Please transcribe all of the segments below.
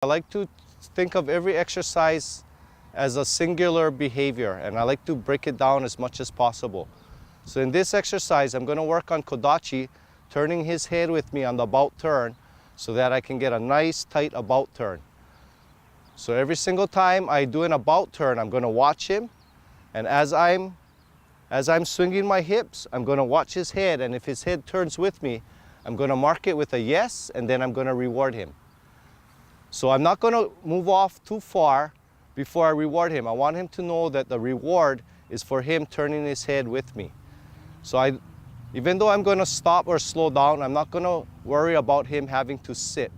I like to think of every exercise as a singular behavior, and I like to break it down as much as possible. So in this exercise, I'm going to work on Kodachi, turning his head with me on the about turn so that I can get a nice tight about turn. So every single time I do an about turn, I'm going to watch him, and as I'm swinging my hips, I'm going to watch his head, and if his head turns with me, I'm going to mark it with a yes, and then I'm going to reward him. So I'm not going to move off too far before I reward him. I want him to know that the reward is for him turning his head with me. So even though I'm going to stop or slow down, I'm not going to worry about him having to sit.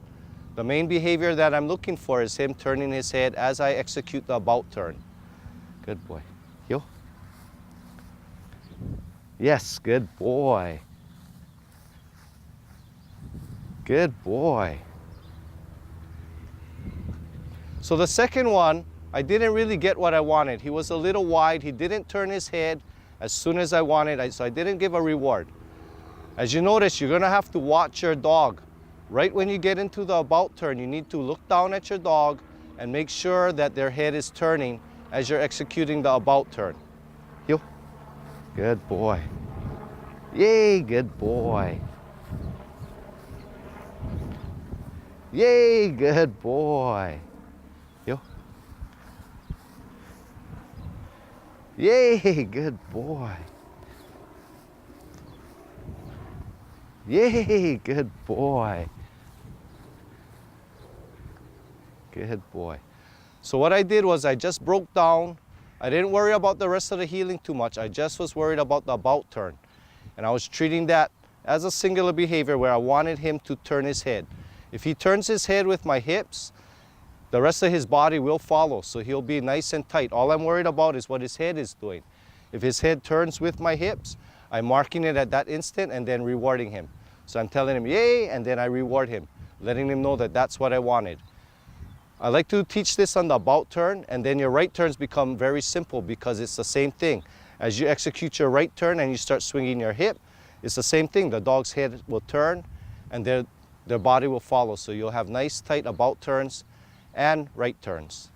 The main behavior that I'm looking for is him turning his head as I execute the about turn. Good boy. Yo. Yes, good boy. Good boy. So the second one, I didn't really get what I wanted. He was a little wide. He didn't turn his head as soon as I wanted, so I didn't give a reward. As you notice, you're going to have to watch your dog. Right when you get into the about turn, you need to look down at your dog and make sure that their head is turning as you're executing the about turn. Yo. Good boy. Yay, good boy. Yay, good boy. Yo. Yay, good boy. Yay, good boy. Good boy. So what I did was I just broke down. I didn't worry about the rest of the healing too much. I just was worried about the about turn. And I was treating that as a singular behavior where I wanted him to turn his head. If he turns his head with my hips, the rest of his body will follow, so he'll be nice and tight. All I'm worried about is what his head is doing. If his head turns with my hips, I'm marking it at that instant and then rewarding him. So I'm telling him, yay, and then I reward him, letting him know that that's what I wanted. I like to teach this on the about turn, and then your right turns become very simple because it's the same thing. As you execute your right turn and you start swinging your hip, it's the same thing. The dog's head will turn and their body will follow. So you'll have nice, tight about turns and right turns.